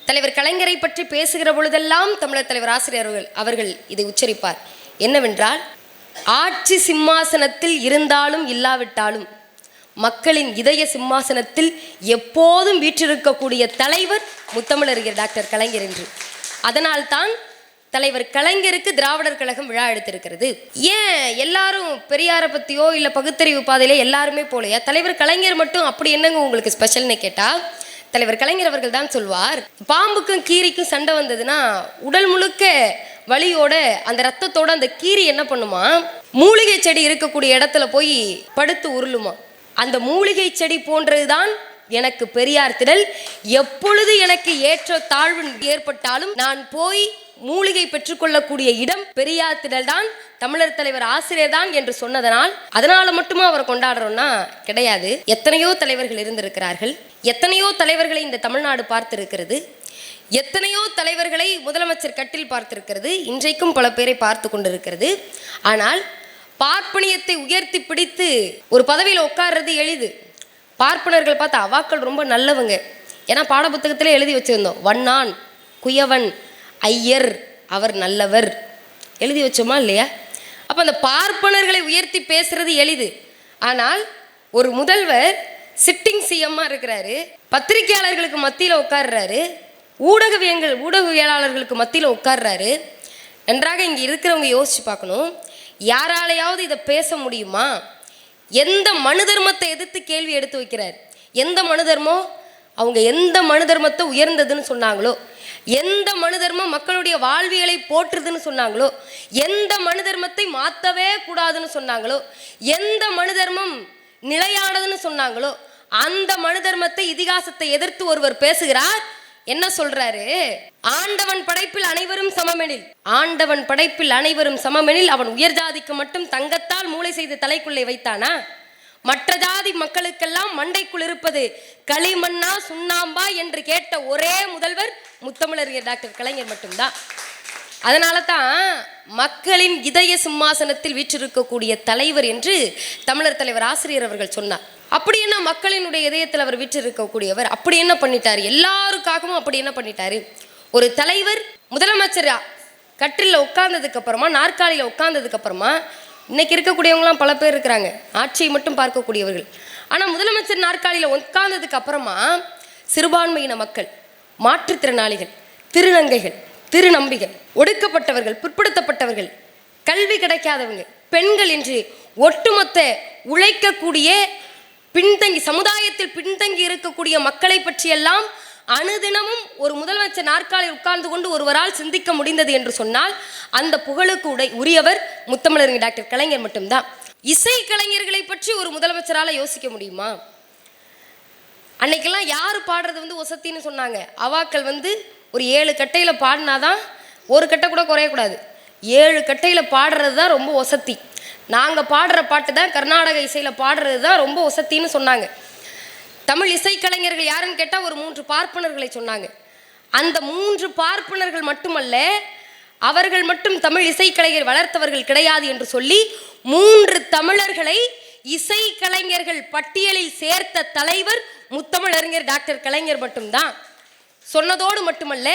தலைவர் கலைஞரை பற்றி பேசுகிற பொழுதெல்லாம் தமிழர் தலைவர் ஆசிரியர் அவர்கள் இதை உச்சரிப்பார். என்னவென்றால், ஆட்சி சிம்மாசனத்தில் இருந்தாலும் இல்லாவிட்டாலும் மக்களின் இதய சிம்மாசனத்தில் எப்போதும் வீற்றிருக்கக்கூடிய தலைவர் முத்தமிழறிஞர் டாக்டர் கலைஞர் என்று. அதனால்தான் தலைவர் கலைஞருக்கு திராவிடர் கழகம் விழா எடுத்திருக்கிறது. ஏன் எல்லாரும் பெரியாரை பற்றியோ இல்லை பகுத்தறிவு பாதையிலே எல்லாருமே போலையா, தலைவர் கலைஞர் மட்டும் அப்படி என்னங்க உங்களுக்கு ஸ்பெஷல்னு கேட்டால், தலைவர் கலைஞர் அவர்கள் தான் சொல்வார், பாம்புக்கும் கீரிக்கும் சண்டை வந்ததுன்னா உடல் முழுக்க வலியோட அந்த ரத்தத்தோட அந்த கீரி என்ன பண்ணுமா, மூலிகை செடி இருக்கக்கூடிய இடத்துல போய் படுத்து உருளுமா. அந்த மூலிகை செடி போன்றதுதான் எனக்கு பெரியார் திடல். எப்பொழுது எனக்கு ஏற்ற தாழ்வு ஏற்பட்டாலும் நான் போய் மூலிகை பெற்றுக்கொள்ளக்கூடிய இடம் பெரியார் திடல் தான், தமிழர் தலைவர் ஆசிரியர் தான் என்று சொன்னதனால் அதனால மட்டுமா அவரை கொண்டாடுறோம்னா கிடையாது. எத்தனையோ தலைவர்கள் இருந்திருக்கிறார்கள், எத்தனையோ தலைவர்களை இந்த தமிழ்நாடு பார்த்திருக்கிறது, எத்தனையோ தலைவர்களை முதலமைச்சர் கட்டில் பார்த்திருக்கிறது, இன்றைக்கும் பல பேரை பார்த்து கொண்டிருக்கிறது. ஆனால் பார்ப்பனியத்தை உயர்த்தி பிடித்து ஒரு பதவியில் உட்கார்றது எளிது. பார்ப்பனர்கள் பார்த்து அவாக்கள் ரொம்ப நல்லவங்க, ஏன்னா பாடப்புத்தகத்திலே எழுதி வச்சிருந்தோம், வண்ணான் குயவன் ஐயர் அவர் நல்லவர் எழுதி வச்சோமா இல்லையா? அப்போ அந்த பார்ப்பனர்களை உயர்த்தி பேசுறது எளிது. ஆனால் ஒரு முதல்வர் சிட்டிங் சிஎம்மாக இருக்கிறாரு, பத்திரிகையாளர்களுக்கு மத்தியில் உட்கார்றாரு, ஊடகவியலாளர்களுக்கு மத்தியில் உட்கார்றாரு. நன்றாக இங்கே இருக்கிறவங்க யோசிச்சு பார்க்கணும், யாராலையாவது இதை பேச முடியுமா? எந்த மனு தர்மத்தை எதிர்த்து கேள்வி எடுத்து வைக்கிறார். எந்த மனு தர்மம், அவங்க எந்த மனு தர்மத்தை உயர்ந்ததுன்னு சொன்னாங்களோ, எந்த மனு தர்மம் மக்களுடைய வாழ்வியலை போற்றுதுன்னு சொன்னாங்களோ, எந்த மனு தர்மத்தை மாற்றவே கூடாதுன்னு சொன்னாங்களோ, எந்த மனு தர்மம் நிலையானதுன்னு சொன்னாங்களோ, அந்த மனு தர்மத்தை இதிகாசத்தை எதிர்த்து ஒருவர் பேசுகிறார். என்ன சொல்றாரு? ஆண்டவன் படைப்பில் அனைவரும் சமமெனில், ஆண்டவன் படைப்பில் அனைவரும் சமமெனில் அவன் உயர் ஜாதிக்கு மட்டும் தங்கத்தால் மூளை செய்து தலைக்குள்ளே வைத்தானா? மற்ற ஜாதி மக்களுக்கெல்லாம் மண்டைக்குள் இருப்பது களிமண்ணா சுண்ணாம்பா என்று கேட்ட ஒரே முதல்வர் முத்தமிழறிஞர் டாக்டர் கலைஞர் மட்டும்தான். அதனால தான் மக்களின் இதய சிம்மாசனத்தில் வீற்றிருக்கக்கூடிய தலைவர் என்று தமிழர் தலைவர் ஆசிரியர் அவர்கள் சொன்னார். அப்படி என்ன மக்களினுடைய இதயத்தில் அவர் வீற்றிருக்கக்கூடியவர், அப்படி என்ன பண்ணிட்டாரு? எல்லாருக்காகவும் அப்படி என்ன பண்ணிட்டாரு? ஒரு தலைவர் முதலமைச்சர் கட்டிலில் உட்கார்ந்ததுக்கு அப்புறமா, நாற்காலியில் உட்கார்ந்ததுக்கு அப்புறமா, இன்னைக்கு இருக்கக்கூடியவங்களாம் பல பேர் இருக்கிறாங்க, ஆட்சியை மட்டும் பார்க்கக்கூடியவர்கள். ஆனால் முதலமைச்சர் நாற்காலியில் உட்கார்ந்ததுக்கு அப்புறமா சிறுபான்மையின மக்கள், மாற்றுத்திறனாளிகள், திருநங்கைகள், திருநம்பிகள், ஒடுக்கப்பட்டவர்கள், பிற்படுத்தப்பட்டவர்கள், கல்வி கிடைக்காதவங்க, பெண்கள் என்று ஒட்டுமொத்த உழைக்கக்கூடிய பின்தங்கி சமுதாயத்தில் பின்தங்கி இருக்கக்கூடிய மக்களை பற்றியெல்லாம் அனுதினமும் ஒரு முதலமைச்சர் நாற்காலில் உட்கார்ந்து கொண்டு ஒருவரால் சிந்திக்க முடிந்தது என்று சொன்னால் அந்த புகழுக்கு உரியவர் முத்தமிழறிஞர் டாக்டர் கலைஞர் மட்டும்தான். இசை கலைஞர்களை பற்றி ஒரு முதலமைச்சரால் யோசிக்க முடியுமா? அன்னைக்கெல்லாம் யார் பாடுறது ஒசத்தின்னு சொன்னாங்க. அவாக்கள் ஒரு 7 கட்டையில் பாடினாதான், ஒரு கட்டை கூட குறையக்கூடாது, 7 கட்டையில் பாடுறது தான் ரொம்ப ஒசத்தி. நாங்கள் பாடுற பாட்டு தான் கர்நாடக இசையில் பாடுறது தான் ரொம்ப ஒசத்தின்னு சொன்னாங்க. தமிழ் இசைக்கலைஞர்கள் யாருன்னு கேட்டால் ஒரு 3 பார்ப்பனர்களை சொன்னாங்க. அந்த 3 பார்ப்பனர்கள் மட்டுமல்ல, அவர்கள் மட்டும் தமிழ் இசைக்கலைஞர் வளர்த்தவர்கள் கிடையாது என்று சொல்லி 3 தமிழர்களை இசைக்கலைஞர்கள் பட்டியலில் சேர்த்த தலைவர் முத்தமிழறிஞர் டாக்டர் கலைஞர் மட்டும்தான். சொன்னதோடு மட்டுமல்ல,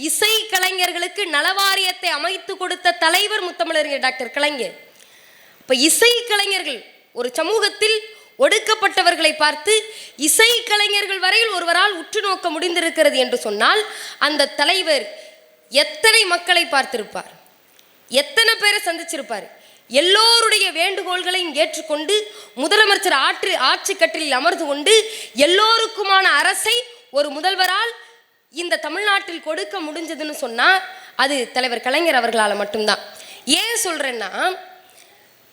இசைக்கலைஞர்களுக்கு நலவாரியத்தை அமைத்து கொடுத்த தலைவர் முத்தமிழறிஞர் டாக்டர் கலைஞர். இப்போ இசைக்கலைஞர்கள் ஒரு சமூகத்தில் ஒடுக்கப்பட்டவர்களை பார்த்து இசைக்கலைஞர்கள் வரையில் ஒருவரால் உற்று நோக்க முடிந்திருக்கிறது என்று சொன்னால் அந்த தலைவர் எத்தனை மக்களை பார்த்திருப்பார், எத்தனை பேரை சந்திச்சிருப்பார். எல்லோருடைய வேண்டுகோள்களையும் ஏற்றுக்கொண்டு முதலமைச்சர் ஆட்சி கட்டிலில் அமர்ந்து கொண்டு எல்லோருக்குமான அரசை ஒரு முதல்வரால் இந்த தமிழ்நாட்டில் கொடுக்க முடிஞ்சதுன்னு சொன்னால் அது தலைவர் கலைஞர் அவர்களால் மட்டும்தான். ஏன் சொல்கிறேன்னா,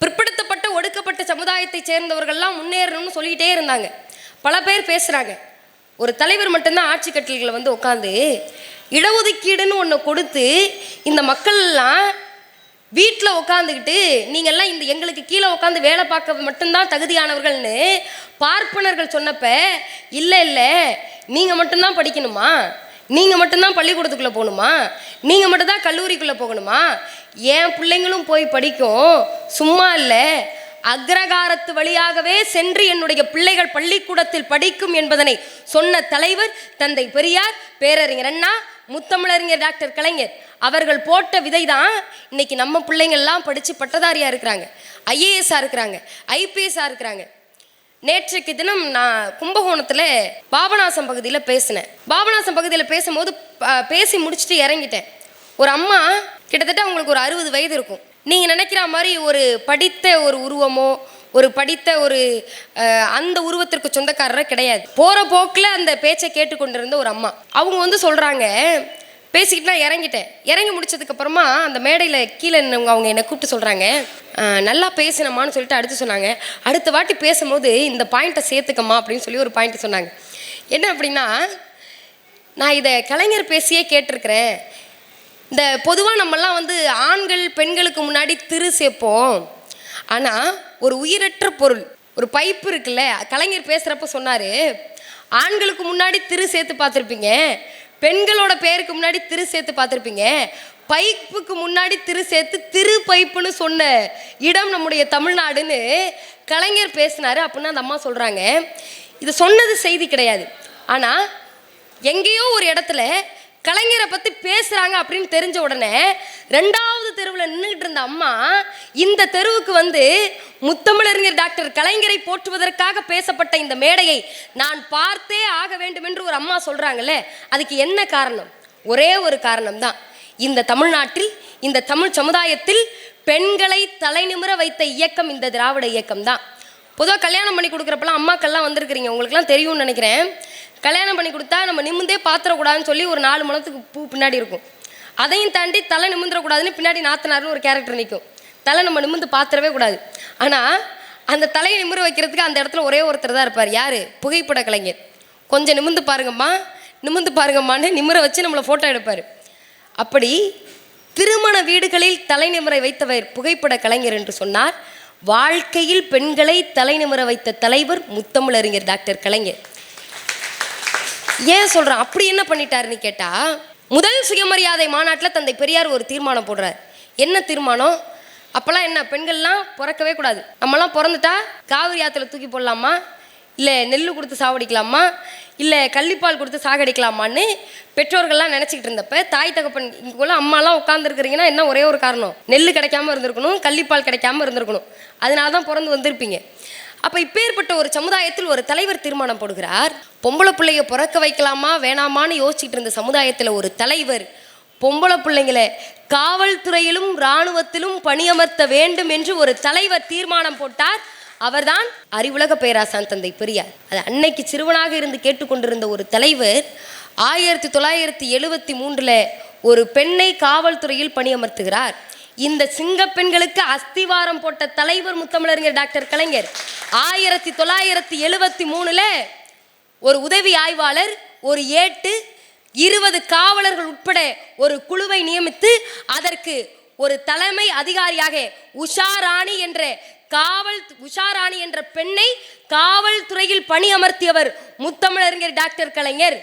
பிற்படுத்தப்பட்ட ஒடுக்கப்பட்ட சமுதாயத்தை சேர்ந்தவர்கள்லாம் முன்னேறணும்னு சொல்லிக்கிட்டே இருந்தாங்க. பல பேர் பேசுகிறாங்க, ஒரு தலைவர் மட்டும்தான் ஆட்சி கட்டில்களை உட்காந்து இடஒதுக்கீடுன்னு ஒன்று கொடுத்து இந்த மக்கள்லாம் வீட்டில் உட்காந்துக்கிட்டு நீங்கள்லாம் எங்களுக்கு கீழே உட்காந்து வேலை பார்க்க மட்டும்தான் தகுதியானவர்கள்னு பார்ப்பனர்கள் சொன்னப்ப, இல்லை இல்லை நீங்கள் மட்டும்தான் படிக்கணுமா, நீங்கள் மட்டும்தான் பள்ளிக்கூடத்துக்குள்ளே போகணுமா, நீங்கள் மட்டும்தான் கல்லூரிக்குள்ளே போகணுமா, என் பிள்ளைங்களும் போய் படிக்கும், சும்மா இல்லை அக்ரகாரத்து வழியாகவே சென்று என்னுடைய பிள்ளைகள் பள்ளிக்கூடத்தில் படிக்கும் என்பதனை சொன்ன தலைவர் தந்தை பெரியார், பேரறிஞர் அண்ணா, முத்தமிழறிஞர் டாக்டர் கலைஞர் அவர்கள் போட்ட விதை தான் இன்னைக்கு நம்ம பிள்ளைங்கள்லாம் படித்து பட்டதாரியாக இருக்கிறாங்க, ஐஏஎஸ்ஸாக இருக்கிறாங்க, ஐபிஎஸ்ஸாக இருக்கிறாங்க. நேற்றுக்கு தினம் நான் கும்பகோணத்தில் பாபநாசம் பகுதியில் பேசினேன். பாபநாசம் பகுதியில் பேசும்போது பேசி முடிச்சுட்டு இறங்கிட்டேன். ஒரு அம்மா கிட்டத்தட்ட அவங்களுக்கு ஒரு 60 வயது இருக்கும். நீங்கள் நினைக்கிற மாதிரி ஒரு படித்த ஒரு உருவமோ ஒரு படித்த ஒரு அந்த உருவத்திற்கு சொந்தக்காரர் கிடையாது. போகிற போக்கில் அந்த பேச்சை கேட்டுக்கொண்டிருந்த ஒரு அம்மா அவங்க வந்து சொல்கிறாங்க, பேசிக்கிட்டு நான் இறங்கிட்டேன். இறங்கி முடிச்சதுக்கப்புறமா அந்த மேடையில் கீழே அவங்க என்னை கூப்பிட்டு சொல்கிறாங்க, நல்லா பேசினம்மான்னு சொல்லிட்டு அடுத்து சொன்னாங்க, அடுத்த வாட்டி பேசும்போது இந்த பாயிண்ட்டை சேர்த்துக்கம்மா அப்படின்னு சொல்லி ஒரு பாயிண்ட்டு சொன்னாங்க. என்ன அப்படின்னா, நான் இதை கலைஞர் பேசியே கேட்டிருக்கிறேன். இந்த பொதுவாக நம்மெல்லாம் வந்து ஆண்கள் பெண்களுக்கு முன்னாடி திரு சேர்ப்போம். ஆனால் ஒரு உயிரற்ற பொருள், ஒரு பைப்பு இருக்குல்ல, கலைஞர் பேசுகிறப்ப சொன்னார், ஆண்களுக்கு முன்னாடி திரு சேர்த்து பார்த்துருப்பீங்க, பெண்களோட பேருக்கு முன்னாடி திரு சேர்த்து பார்த்துருப்பீங்க, பைப்புக்கு முன்னாடி திரு சேர்த்து திரு பைப்புன்னு சொன்ன இடம் நம்முடைய தமிழ்நாடுன்னு கலைஞர் பேசினார் அப்படின்னு அந்த அம்மா சொல்கிறாங்க. இது சொன்னது செய்தி கிடையாது, ஆனால் எங்கேயோ ஒரு இடத்துல கலைஞரை பற்றி பேசுகிறாங்க அப்படின்னு தெரிஞ்ச உடனே 2வது தெருவில் நின்றுக்கிட்டு இருந்த அம்மா இந்த தெருவுக்கு வந்து முத்தமிழறிஞர் டாக்டர் கலைஞரை போற்றுவதற்காக பேசப்பட்ட இந்த மேடையை நான் பார்த்தே ஆக வேண்டும் என்று ஒரு அம்மா சொல்கிறாங்கல்ல, அதுக்கு என்ன காரணம்? ஒரே ஒரு காரணம் தான். இந்த தமிழ்நாட்டில், இந்த தமிழ் சமுதாயத்தில் பெண்களை தலைநிமிர வைத்த இயக்கம் இந்த திராவிட இயக்கம் தான். பொதுவாக கல்யாணம் பண்ணி கொடுக்குறப்பெல்லாம் அம்மாக்கள்லாம் வந்திருக்கிறீங்க, உங்களுக்குலாம் தெரியும்னு நினைக்கிறேன். கல்யாணம் பண்ணி கொடுத்தா நம்ம நிமிந்தே பாத்திரக்கூடாதுன்னு சொல்லி ஒரு 4 முழத்துக்கு பூ பின்னாடி இருக்கும். அதையும் தாண்டி தலை நிமிந்துடக்கூடாதுன்னு பின்னாடி நாத்தனார்னு ஒரு கேரக்டர் நிற்கும். தலை நம்ம நிமிந்து பாத்திரவே கூடாது. ஆனால் அந்த தலையை நிமிர வைக்கிறதுக்கு அந்த இடத்துல ஒரே ஒருத்தர் தான் இருப்பார். யார்? புகைப்பட கலைஞர். கொஞ்சம் நிமிந்து பாருங்கம்மா, நிமிந்து பாருங்கம்மான்னு நிமிர வச்சு நம்மளை ஃபோட்டோ எடுப்பார். அப்படி திருமண வீடுகளில் தலைநிமிர வைத்தவர் புகைப்பட கலைஞர் என்று சொன்னார். வாழ்க்கையில் பெண்களை தலைநிமிர வைத்த தலைவர் முத்தமிழறிஞர் டாக்டர் கலைஞர். ஏன் சொல்கிறேன், அப்படி என்ன பண்ணிட்டாருன்னு கேட்டால், முதல் சுயமரியாதை மாநாட்டில் தந்தை பெரியார் ஒரு தீர்மானம் போடுறார். என்ன தீர்மானம்? அப்போல்லாம் என்ன, பெண்கள்லாம் பிறக்கவே கூடாது, நம்மலாம் பிறந்துட்டா காவிரி ஆற்றுல தூக்கி போடலாமா, இல்லை நெல் கொடுத்து சாவடிக்கலாமா, இல்லை கள்ளிப்பால் கொடுத்து சாகடிக்கலாமான்னு பெற்றோர்கள்லாம் நினச்சிக்கிட்டு இருந்தப்ப, தாய் தகப்பன் இங்குள்ள அம்மாலாம் உட்காந்துருக்குறீங்கன்னா என்ன ஒரே ஒரு காரணம், நெல் கிடைக்காம இருந்திருக்கணும், கள்ளிப்பால் கிடைக்காம இருந்திருக்கணும், அதனால தான் பிறந்து வந்திருப்பீங்க. அப்போ இப்பேற்பட்ட ஒரு சமுதாயத்தில் ஒரு தலைவர் தீர்மானம் போடுகிறார். பொம்பளை பிள்ளைய பிறக்க வைக்கலாமா வேணாமான்னு யோசிச்சுட்டு இருந்த சமுதாயத்தில் ஒரு தலைவர் பொம்பளை பிள்ளைங்களை காவல்துறையிலும் இராணுவத்திலும் பணியமர்த்த வேண்டும் என்று ஒரு தலைவர் தீர்மானம் போட்டார். அவர்தான் அறிவுலக பேராசான் தந்தை பெரியார். அது அன்னைக்கு சிறுவனாக இருந்து கேட்டுக்கொண்டிருந்த ஒரு தலைவர் 1973 ஒரு பெண்ணை காவல்துறையில் பணியமர்த்துகிறார். இந்த சிங்க பெண்களுக்கு அஸ்திவாரம் போட்ட தலைவர் முத்தமிழறிஞர் டாக்டர் கலைஞர். 1973 ஒரு உதவி ஆய்வாளர், ஒரு ஏட்டு, 20 காவலர்கள் உட்பட ஒரு குழுவை நியமித்து அதற்கு ஒரு தலைமை அதிகாரியாக உஷாராணி என்ற பெண்ணை காவல்துறையில் பணியமர்த்தியவர் முத்தமிழறிஞர் டாக்டர் கலைஞர்.